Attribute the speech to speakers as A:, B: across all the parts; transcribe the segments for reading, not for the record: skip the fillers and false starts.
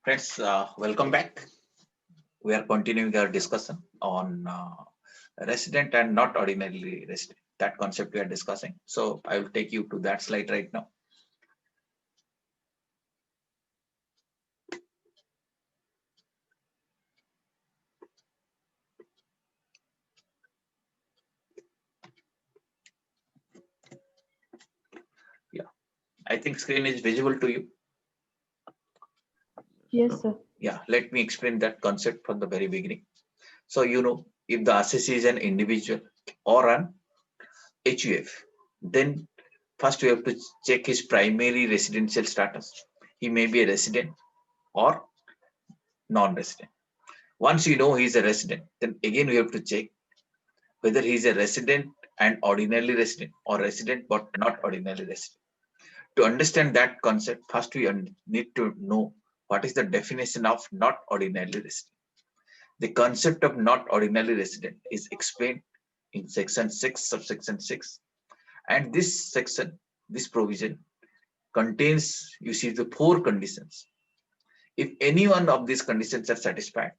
A: Friends, welcome back. We are continuing our discussion on resident and not ordinarily resident. That concept we are discussing. So I will take you to that slide right now. Yeah, I think screen is visible to you.
B: Yes, sir.
A: Yeah, let me explain that concept from the very beginning. So if the assessee is an individual or an HUF, then first we have to check his primary residential status. He may be a resident or non-resident. Once you know he is a resident, then again we have to check whether he is a resident and ordinarily resident or resident but not ordinarily resident. To understand that concept, first we need to know what is the definition of not ordinarily resident. The concept of not ordinarily resident is explained in section 6, subsection 6. And this section, this provision contains, you see, the 4 conditions. If any one of these conditions are satisfied,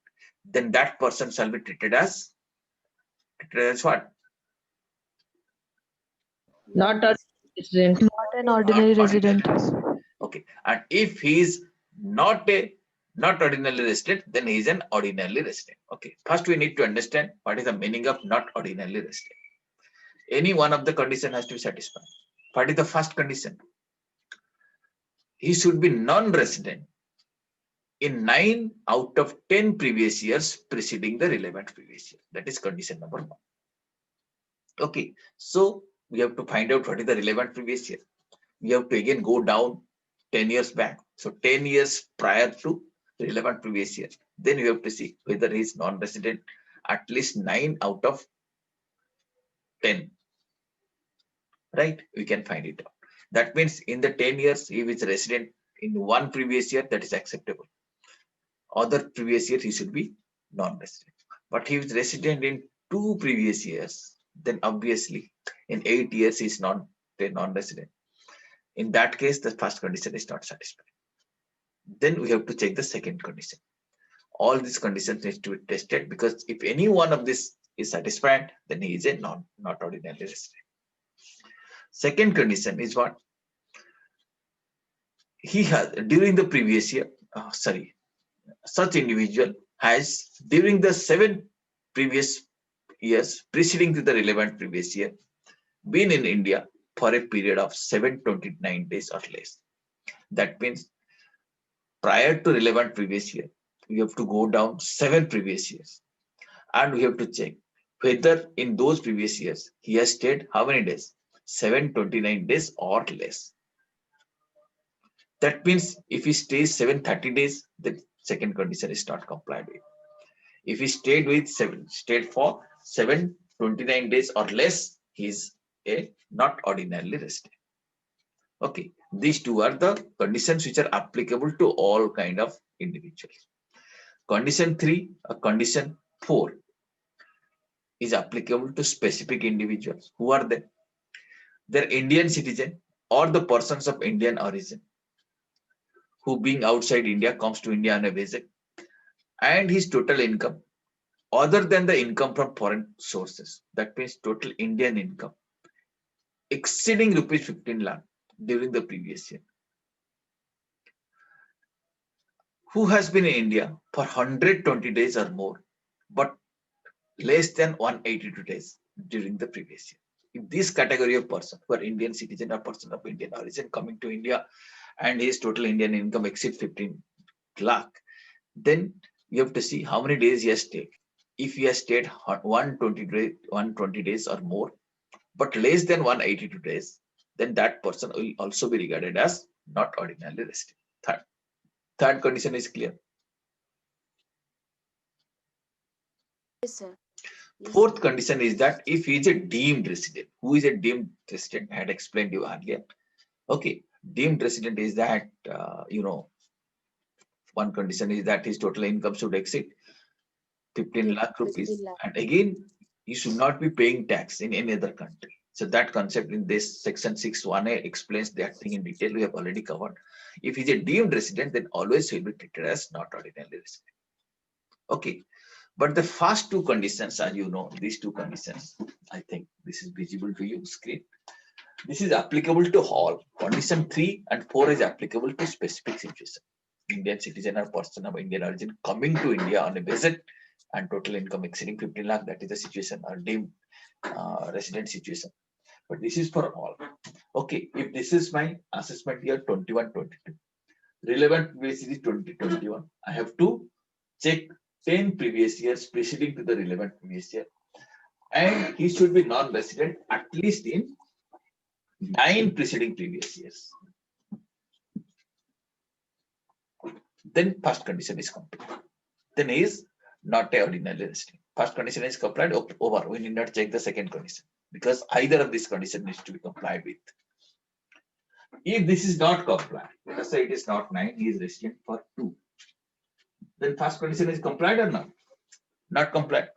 A: then that person shall be treated as what?
C: Not a resident.
B: Not an
A: Not
B: ordinary
A: ordinary
B: resident.
A: resident. Okay. And if he is not ordinarily resident, then he is an ordinarily resident. Okay. First, we need to understand what is the meaning of not ordinarily resident. Any one of the condition has to be satisfied. What is the first condition? He should be non-resident in 9 out of 10 previous years preceding the relevant previous year. That is condition number 1. Okay. So we have to find out what is the relevant previous year. We have to again go down 10 years back. So 10 years prior to relevant previous year. Then we have to see whether he is non-resident at least 9 out of 10. Right? We can find it out. That means in the 10 years, he is resident in one previous year, that is acceptable. Other previous year, he should be non-resident. But he is resident in 2 previous years, then obviously in 8 years, he is not a non-resident. In that case, the first condition is not satisfied. Then we have to check the second condition. All these conditions need to be tested, because if any one of this is satisfied, then he is a not ordinarily resident. Second condition is what? He has during the previous year, such individual has during the 7 previous years preceding to the relevant previous year been in India for a period of 729 days or less. That means prior to relevant previous year, we have to go down 7 previous years, and we have to check whether in those previous years he has stayed how many days? 729 days or less. That means if he stays 730 days, the second condition is not complied with. If he stayed for 729 days or less, he is a not ordinarily resident. Okay, these two are the conditions which are applicable to all kind of individuals. Condition 3, condition 4 is applicable to specific individuals. Who are they? They're Indian citizen or the persons of Indian origin who being outside India comes to India on a visit, and his total income other than the income from foreign sources, that means total Indian income exceeding rupees 15 lakh during the previous year, who has been in India for 120 days or more, but less than 182 days during the previous year. If this category of person, who are Indian citizen or person of Indian origin coming to India and his total Indian income exceeds 15 lakh, then you have to see how many days he has stayed. If he has stayed 120 days or more, but less than 182 days, then that person will also be regarded as not ordinarily resident. Third condition is clear.
D: Yes, sir. Yes,
A: Fourth
D: sir.
A: condition is that if he is a deemed resident. Who is a deemed resident? I had explained you earlier. Okay, deemed resident is that, one condition is that his total income should exceed 15 lakh rupees.
D: 15 lakh.
A: And again, you should not be paying tax in any other country. So that concept in this section 6(1)(a) explains that thing in detail. We have already covered. If he's a deemed resident, then always he'll be treated as not ordinarily resident. Okay. But the first two conditions, as you know, these two conditions, I think this is visible to you screen. This is applicable to all. Condition 3 and 4 is applicable to specific situation. Indian citizen or person of Indian origin coming to India on a visit and total income exceeding 15 lakh, that is the situation or deemed resident situation. But this is for all. Okay, if this is my assessment year 21-22, relevant base is 2021, I have to check 10 previous years preceding to the relevant previous year, and he should be non-resident at least in 9 preceding previous years. Then first condition is complete. Then he is not a ordinarily resident. First condition is complied, over. We need not check the second condition because either of these conditions needs to be complied with. If this is not complied, let us say it is not 9, he is resident for 2. Then first condition is complied or not? Not complied.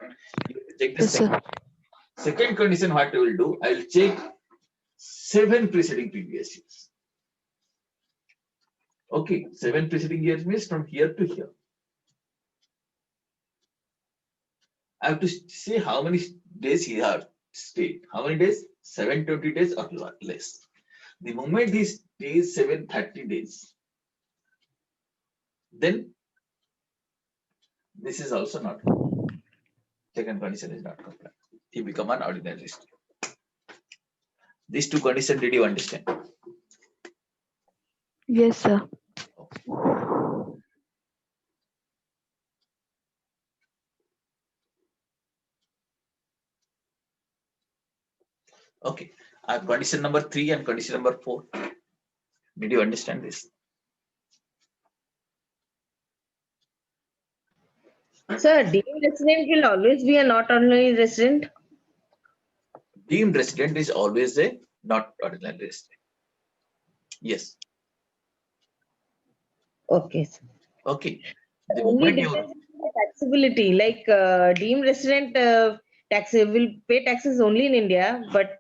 A: You check the
D: Yes, sir.
A: second condition. What I will do? I will check 7 preceding previous years. Okay, 7 preceding years means from here to here. I have to see how many days he has stayed. How many days? 720 days or less. The moment he stays 730 days, then this is also not. Second condition is not compliant. He become an ordinary resident. These two conditions, did you understand?
D: Yes, sir.
A: Okay. Condition number 3 and condition number 4. Did you understand this?
C: Sir, deemed resident will always be a not ordinary resident.
A: Deemed resident is always a not ordinary resident. Yes.
C: Okay, sir.
A: Okay. The
C: Only
A: moment you
C: depends on the taxability. Like deemed resident tax will pay taxes only in India, but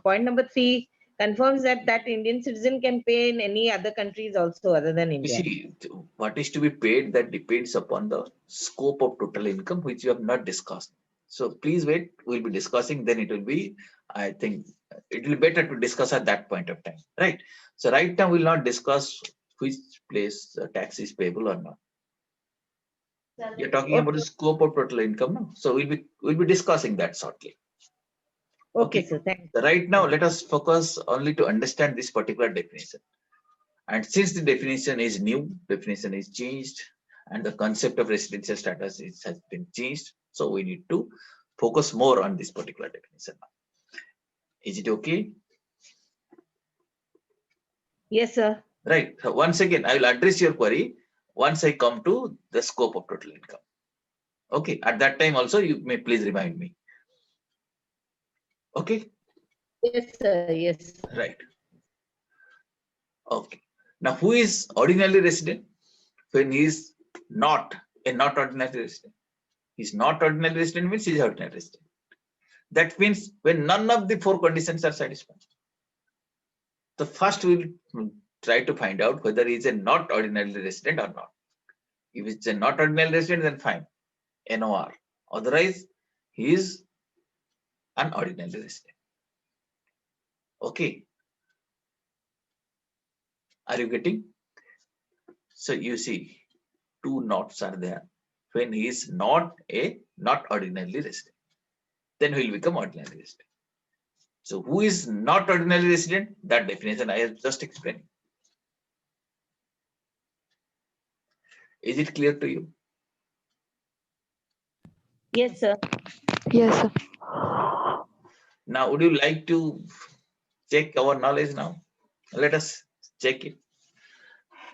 C: point number 3 confirms that that Indian citizen can pay in any other countries also other than
A: you
C: India.
A: see, what is to be paid, that depends upon the scope of total income, which you have not discussed. So please wait, we'll be discussing, then it will be, I think, it will be better to discuss at that point of time, right? So right now we'll not discuss which place the tax is payable or not. You're talking about the scope of total income now. So we'll be discussing that shortly.
C: Okay, sir. Thank you.
A: So right now, let us focus only to understand this particular definition. And since the definition is new, definition is changed, and the concept of residential status has been changed, so we need to focus more on this particular definition now. Is it okay?
C: Yes, sir.
A: Right. So once again, I will address your query once I come to the scope of total income. Okay. At that time also, you may please remind me. Okay.
C: Yes, sir. Yes.
A: Right. Okay. Now, who is ordinarily resident? When he is not a not ordinary resident. He's not ordinary resident means he is ordinary resident. That means when none of the 4 conditions are satisfied. The first we will try to find out whether he is a not ordinarily resident or not. If it's a not ordinary resident, then fine, NOR. Otherwise, he is an ordinary resident. Okay. Are you getting? So you see, 2 nots are there. When he is not ordinarily resident, then he will become ordinary resident. So who is not ordinary resident? That definition I have just explained. Is it clear to you?
C: Yes, sir.
D: Yes, sir.
A: Now, would you like to check our knowledge now? Let us check it.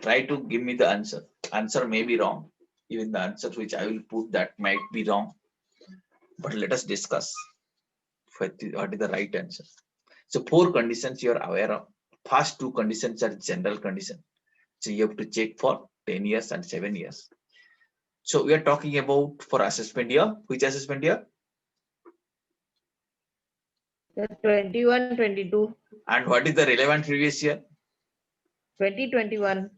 A: Try to give me the answer. Answer may be wrong. Even the answer which I will put, that might be wrong. But let us discuss what is the right answer. So 4 conditions you are aware of. First 2 conditions are general condition. So you have to check for 10 years and 7 years. So we are talking about for assessment year. Which assessment year?
C: The 21, 22,
A: And what is the relevant previous year?
C: 2021.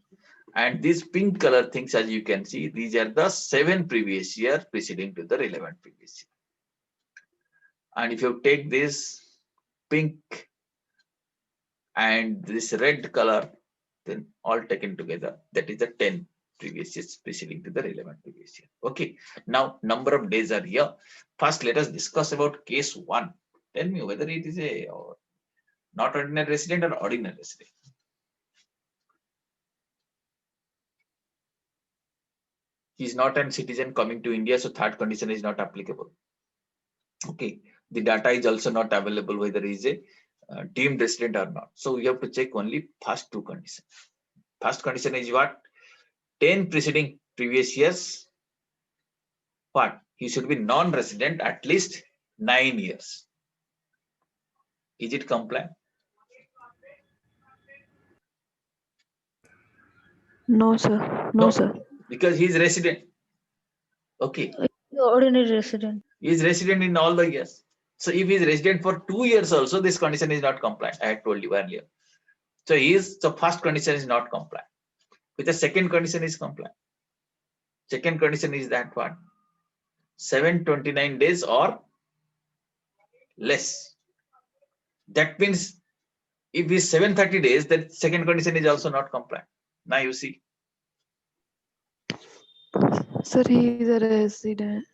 A: And these pink color things, as you can see, these are the 7 previous year preceding to the relevant previous year. And if you take this pink and this red color, then all taken together, that is the 10 previous years preceding to the relevant previous year. Okay. Now, number of days are here. First, let us discuss about case 1. Tell me whether it is a not ordinary resident or ordinary resident. He is not a citizen coming to India, so third condition is not applicable. Okay, the data is also not available whether he is a deemed resident or not. So we have to check only first 2 conditions. First condition is what? 10 preceding previous years. What? He should be non-resident at least 9 years. Is it compliant?
B: No, sir. No, sir.
A: Because he is resident. Okay,
B: Ordinary resident.
A: he is resident in all the years. So if he is resident for 2 years also, this condition is not compliant. I had told you earlier. So the first condition is not compliant. With the second condition is compliant. Second condition is that what? 729 days or less. That means if it's 730 days, that second condition is also not compliant. Now you see.
B: Sir, he is a resident.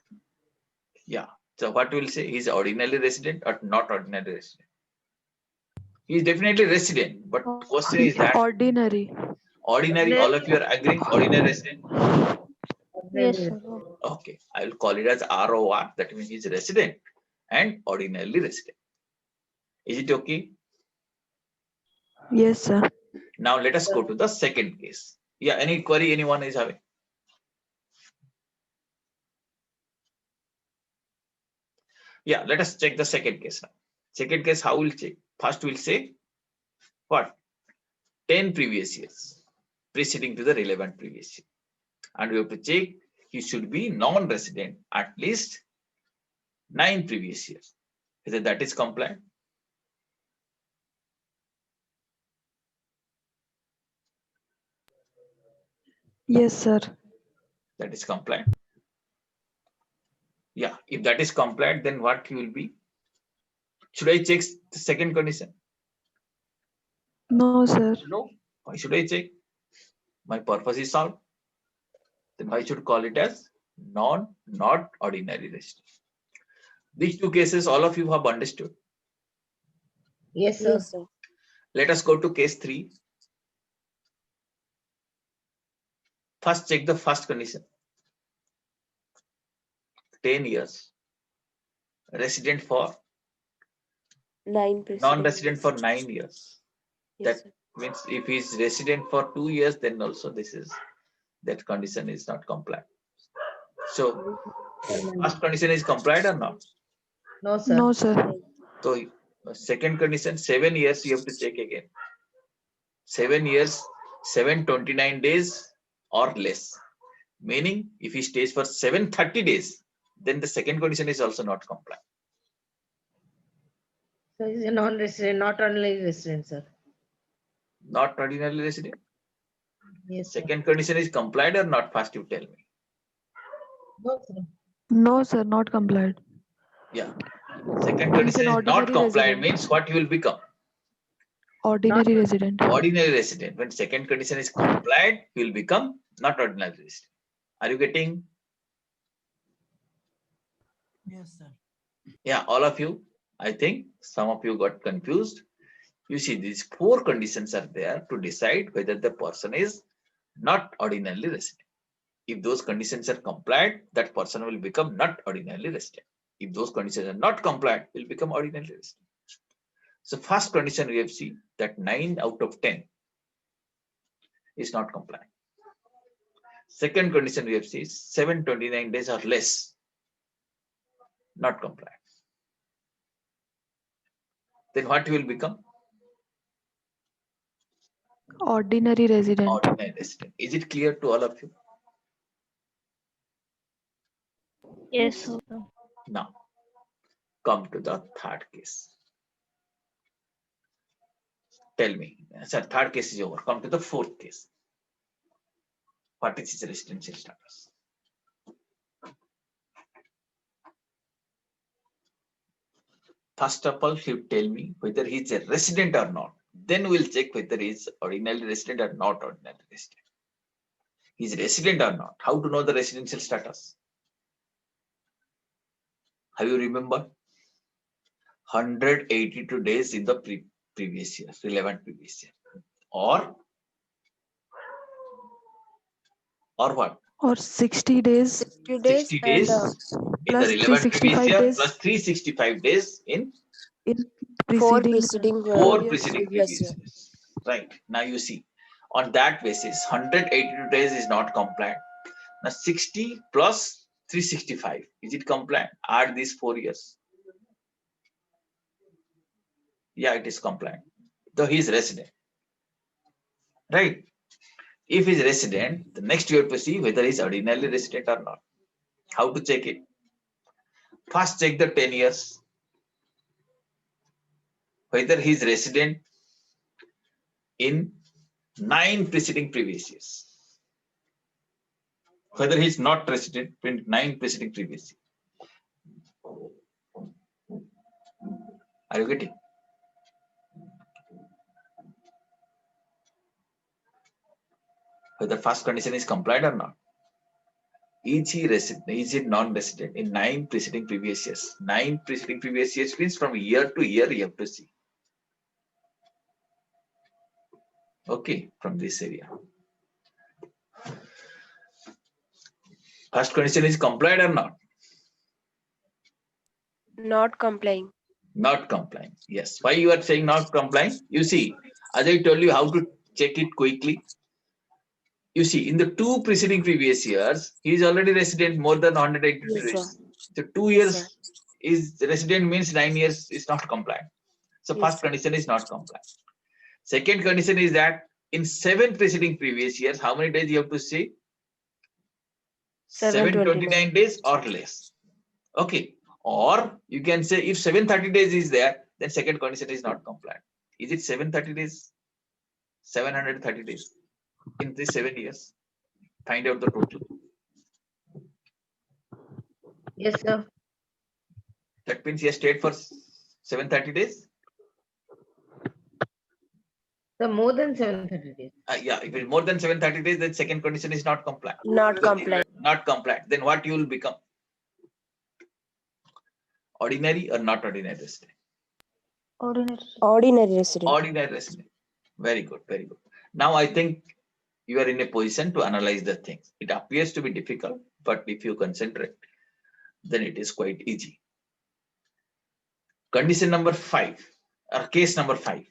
A: Yeah. So what we'll say? He's ordinarily resident or not ordinary resident? He is definitely resident, but question is that
B: Ordinary.
A: ordinary, all of you are agreeing, ordinary resident?
B: Yes, sir.
A: Okay, I will call it as ROR. That means he's resident and ordinarily resident. Is it okay?
B: Yes, sir.
A: Now let us go to the second case. Yeah, any query anyone is having? Yeah, let us check the second case now. Second case, how we'll check? First we'll say what? 10 previous years preceding to the relevant previous year. And we have to check he should be non-resident at least 9 previous years. Whether that is compliant?
B: Yes, sir.
A: That is compliant. Yeah, if that is compliant, then what he will be? Should I check the second condition?
B: No, sir.
A: No. Why should I check? My purpose is solved. Then I should call it as not ordinary resident. These 2 cases, all of you have understood.
C: Yes, sir.
D: Yes, sir.
A: Let us go to case 3. First, check the first condition. 10 years. Resident for
D: 9 preceding
A: non-resident for
D: years.
A: 9 years.
D: Yes,
A: That
D: sir.
A: means if he is resident for 2 years, then also that condition is not compliant. So first condition is compliant or not?
C: No, sir.
B: No, sir.
A: So second condition, 7 years, you have to check again. 7 years, 729 days or less. Meaning if he stays for 730 days, then the second condition is also not compliant.
C: So he's a non-resident, not ordinary resident, sir.
A: Not ordinarily resident.
C: Yes, sir.
A: Second condition is compliant or not? First you tell me.
C: No, sir.
B: No, sir. Not compliant.
A: Yeah. Second
B: He is
A: condition
B: an
A: is not
B: ordinary
A: compliant
B: resident.
A: means what you will become?
B: Ordinary resident.
A: Ordinary resident. When second condition is compliant, you will become not ordinary resident. Are you getting?
E: Yes, sir.
A: Yeah, all of you. I think some of you got confused. You see, these 4 conditions are there to decide whether the person is not ordinarily resident. If those conditions are compliant, that person will become not ordinarily resident. If those conditions are not compliant, will become ordinarily resident. So first condition we have seen that 9 out of 10 is not compliant. Second condition we have seen 729 days or less, not compliant. Then what will become?
B: Ordinary resident.
A: Ordinary resident. Is it clear to all of you?
B: Yes, sir.
A: Now, come to the third case. Tell me. Sir, third case is over. Come to the fourth case. What is his residential status? First of all, you tell me whether he is a resident or not. Then we'll check whether he is ordinary resident or not ordinary resident. He is resident or not. How to know the residential status? Have you remembered? 182 days in the previous year, relevant previous year. Or what?
B: Or 60 days
D: 60 days
A: 60
D: and
A: days in
B: plus
A: the relevant previous
B: 365
A: year
B: days
A: plus 365 days in
B: in
D: four
B: preceding
D: preceding
A: four
B: years.
A: preceding
D: previous
A: previous
D: year.
A: years. Right. Now you see, on that basis, 182 days is not compliant. Now 60 plus 365, is it compliant? Add these 4 years. Yeah, it is compliant. Though he is resident. Right. If he is resident, the next you have to see whether he is ordinarily resident or not. How to check it? First check the 10 years. Whether he is resident in 9 preceding previous years. Whether he is not resident in 9 preceding previous years. Are you getting? Whether first condition is complied or not. Is he resident? Is he non-resident in 9 preceding previous years? 9 preceding previous years means from year to year you have to see. Okay, from this area. First condition is complied or not?
D: Not complying.
A: Not complying. Yes. Why you are saying not complying? You see, as I told you how to check it quickly. You see, in the 2 preceding previous years, he is already resident more than 182
D: Yes, sir.
A: days. So 2 years
D: Sir.
A: is resident means 9 years is not compliant. So
D: Yes,
A: first
D: sir.
A: condition is not compliant. Second condition is that in 7 preceding previous years, how many days you have to see? 729 days or less. Okay. Or you can say if 730 days is there, then second condition is not compliant. Is it 730 days? 730 days in these 7 years? Find out the total.
C: Yes, sir.
A: That means he has stayed for 730 days.
C: So more than 730 days.
A: Yeah, if it's more than 730 days, then second condition is not compliant.
D: Not compliant.
A: Not compliant. Then what you will become? Ordinary or not ordinary resident?
D: Ordinary resident.
A: Ordinary resident. Very good, very good. Now I think you are in a position to analyze the things. It appears to be difficult, but if you concentrate, then it is quite easy. Condition number 5 or case number 5.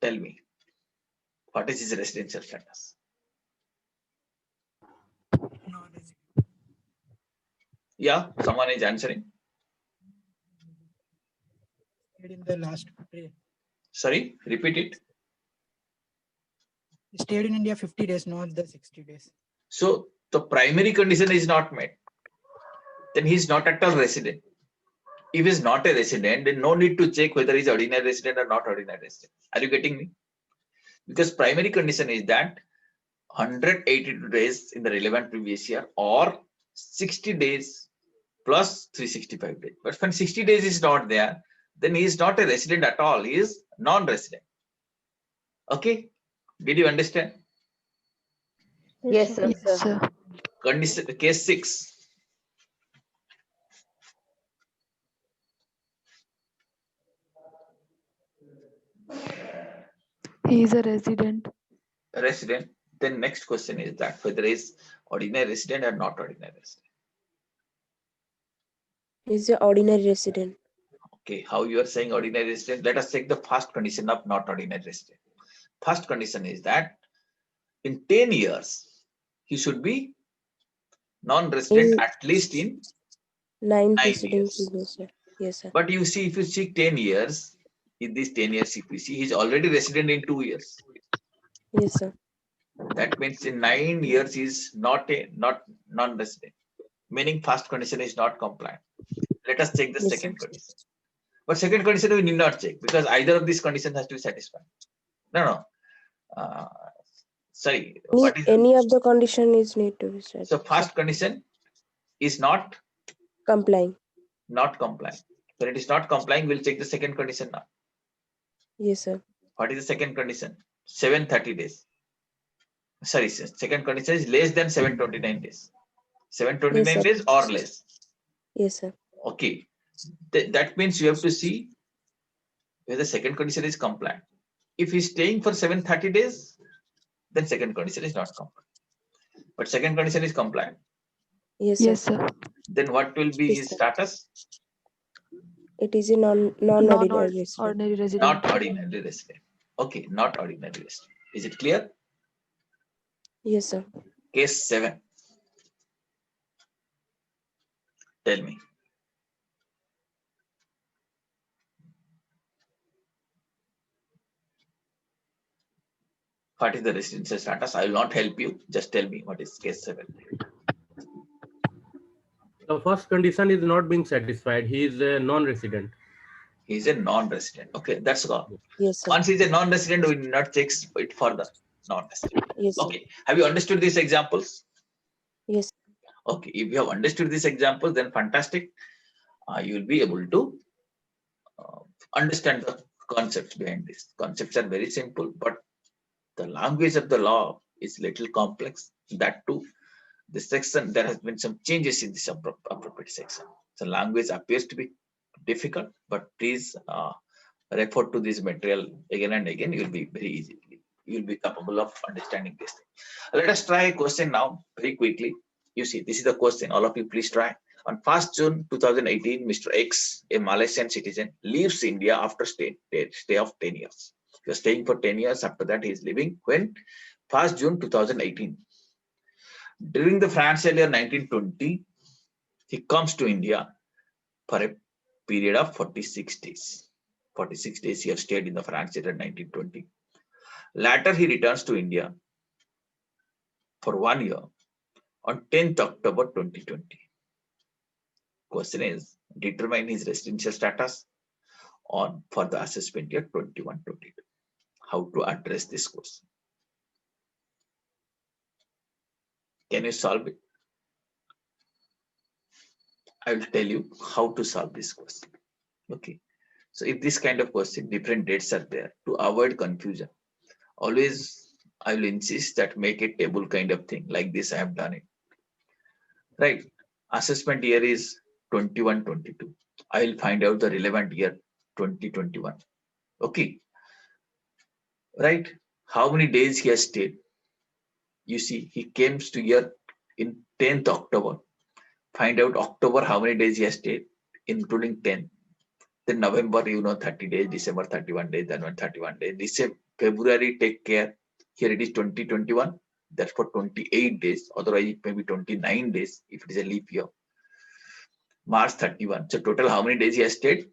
A: Tell me, what is his residential status? Yeah, someone is answering.
E: In the last day.
A: Sorry, repeat it.
E: He stayed in India 50 days, not the 60 days.
A: So the primary condition is not met. Then he is not at all resident. If he is not a resident, then no need to check whether he is ordinary resident or not ordinary resident. Are you getting me? Because primary condition is that 182 days in the relevant previous year or 60 days plus 365 days. But when 60 days is not there, then he is not a resident at all. He is non-resident. Okay. Did you understand?
C: Yes, sir.
B: Yes, sir.
A: Condition case 6.
B: He is a resident.
A: Resident. Then next question is that whether he is ordinary resident or not ordinary resident.
D: Is the ordinary resident.
A: Okay, how you are saying ordinary resident? Let us check the first condition of not ordinary resident. First condition is that in 10 years, he should be non-resident at least in
D: 9
A: 9
D: preceding
A: years.
D: previous year. Yes, sir.
A: But you see, if you see 10 years, in these 10 years, if you see, he's already resident in 2 years.
D: Yes, sir.
A: That means in 9 years, he's not non-resident, meaning first condition is not compliant. Let us check the
D: Yes,
A: second
D: sir.
A: condition. But second condition we need not check because either of these conditions has to be satisfied. No. Sorry. What is
D: Any of the condition is need to be
A: so first condition is not
D: complying.
A: complying. When it is not complying, we'll check the second condition now.
D: Yes, sir.
A: What is the second condition? 730 days. Sorry, second condition is less than 729 days. 729
D: Yes, sir.
A: days or less.
D: Yes, sir.
A: Okay. That means you have to see whether the second condition is compliant. If he's staying for 730 days, then second condition is not compliant. But second condition is compliant.
D: Yes, sir.
B: Yes, sir.
A: Then what will be
D: Yes,
A: his
D: sir.
A: status?
D: It is a non-ordinary resident.
B: Ordinary resident.
A: Not ordinary resident. Okay, not ordinary resident. Is it clear?
D: Yes, sir.
A: Case 7. Tell me. What is the residential status? I will not help you. Just tell me what is case 7.
F: The first condition is not being satisfied. He is a non-resident.
A: He is a non-resident. Okay, that's all.
D: Yes, sir.
A: Once he is a non-resident, we will not check it further. Non-resident.
D: Yes, sir.
A: Okay. Have you understood these examples?
D: Yes.
A: Okay. If you have understood these examples, then fantastic. You will be able to understand the concepts behind this. Concepts are very simple, but the language of the law is little complex. That too, this section, there has been some changes in this appropriate section. So language appears to be difficult, but please refer to this material again and again. You will be very easily, you will be capable of understanding this thing. Let us try a question now very quickly. You see, this is the question. All of you, please try. On 1st June 2018, Mr. X, a Malaysian citizen, leaves India after stay of 10 years. He was staying for 10 years. After that, he is leaving. When? 1st June 2018. During the financial year 1920, he comes to India for a period of 46 days. 46 days he has stayed in the financial year 1920. Later, he returns to India for 1 year on 10th October 2020. Question is, determine his residential status on for the assessment year 21-22. How to address this question? Can you solve it? I will tell you how to solve this question. Okay. So if this kind of question, different dates are there, to avoid confusion, always I will insist that make a table kind of thing like this. I have done it. Right. Assessment year is 21-22. I will find out the relevant year 2021. Okay. Right. How many days he has stayed? You see, he came to here in 10th October. Find out October how many days he has stayed, including 10. Then November, 30 days, December 31 days, January 31 days. December, February, take care. Here it is 2021. That's for 28 days. Otherwise, it may be 29 days if it is a leap year. March 31. So total how many days he has stayed?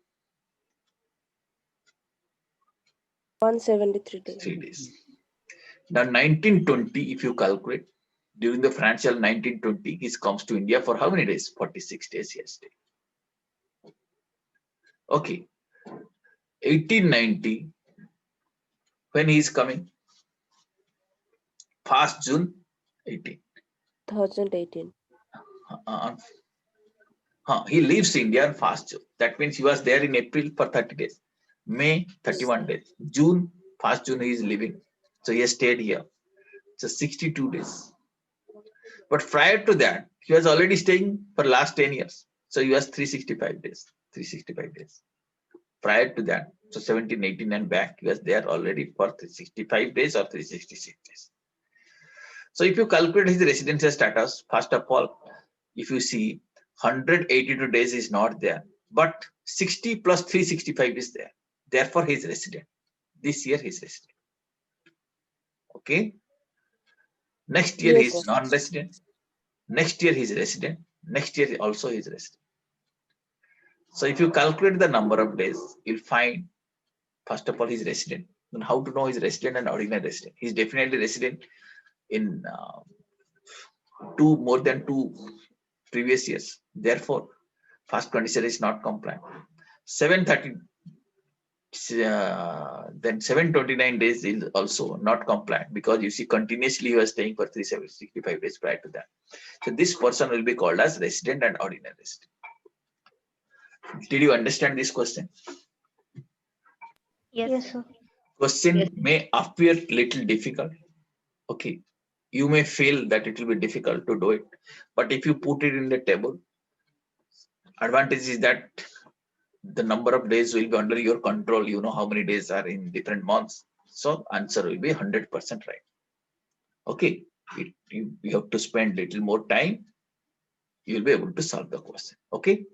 D: 173 days.
A: 3 days. Now 1920, if you calculate, during the financial 1920, he comes to India for how many days? 46 days he has stayed. Okay. 1890, when he is coming? 1st June 18.
D: 2018.
A: He leaves India on 1st June. That means he was there in April for 30 days. May, 31 days. June, 1st June he is leaving. So he has stayed here. So 62 days. But prior to that, he was already staying for last 10 years. So he was 365 days. 365 days. Prior to that, so 17, 18 and back, he was there already for 365 days or 366 days. So if you calculate his residential status, first of all, if you see 182 days is not there, but 60 plus 365 is there. Therefore, he is resident. This year he is resident. Okay. Next year
D: Yes,
A: he is
D: sir.
A: non-resident. Next year he is resident. Next year also he is resident. So if you calculate the number of days, you'll find, first of all, he's resident. Then how to know he's resident and ordinary resident? He's definitely resident in more than 2 previous years. Therefore, first condition is not compliant. 730, then 729 days is also not compliant, because you see continuously you are staying for 365 days prior to that. So this person will be called as resident and ordinary resident. Did you understand this question?
G: Yes, sir.
A: Question
C: Yes.
A: may appear little difficult. Okay, you may feel that it will be difficult to do it, but if you put it in the table, advantage is that the number of days will be under your control. You know how many days are in different months, so answer will be 100% right. Okay, you have to spend little more time, you'll be able to solve the question. Okay,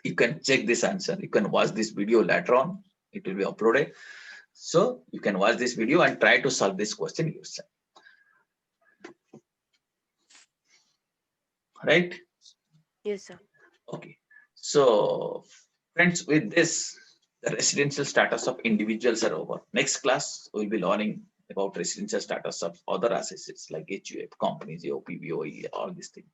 A: you can check this answer, you can watch this video later on, it will be uploaded, so you can watch this video and try to solve this question yourself. Right?
D: Yes, sir.
A: Okay, so friends, with this, the residential status of individuals are over. Next class, we'll be learning about residential status of other assets like HUF, companies, AOP, VOE, all these things.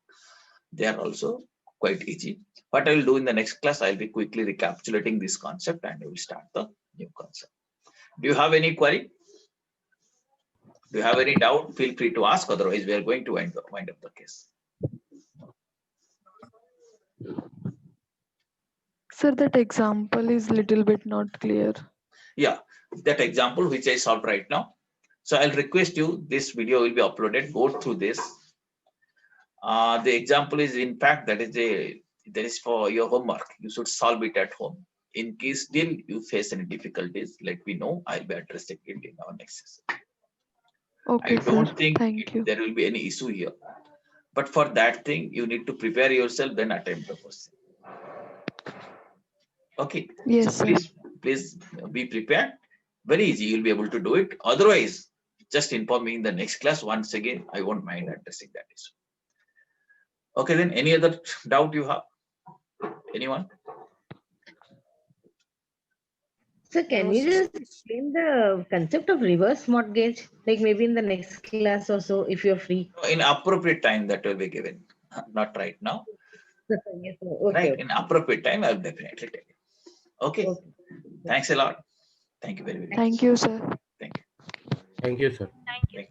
A: They are also quite easy. What I will do in the next class, I'll be quickly recapitulating this concept and we will start the new concept. Do you have any query? Do you have any doubt? Feel free to ask. Otherwise, we are going to wind up the case.
B: Sir, that example is little bit not clear.
A: Yeah, that example which I solved right now. So I'll request you, this video will be uploaded, go through this. The example is, in fact, that is for your homework. You should solve it at home. In case still you face any difficulties, let me know. I'll be addressing it in our next session.
B: Okay,
A: I don't
B: sir.
A: think
B: Thank you.
A: there will be any issue here. But for that thing, you need to prepare yourself, then attempt the question. Okay.
B: Yes,
A: So
B: sir.
A: please be prepared. Very easy, you'll be able to do it. Otherwise, just inform me in the next class. Once again, I won't mind addressing that issue. Okay, then any other doubt you have? Anyone?
C: So can you just explain the concept of reverse mortgage, like maybe in the next class or so, if you're free?
A: In appropriate time that will be given, not right now.
C: Yes, sir. Okay.
A: Right?
C: Okay.
A: In appropriate time, I'll definitely tell you. Okay.
C: Okay.
A: Thanks a lot. Thank you very much.
B: Thank you, sir.
A: Thank you.
F: Thank you, sir.
G: Thank you.
A: Thank you.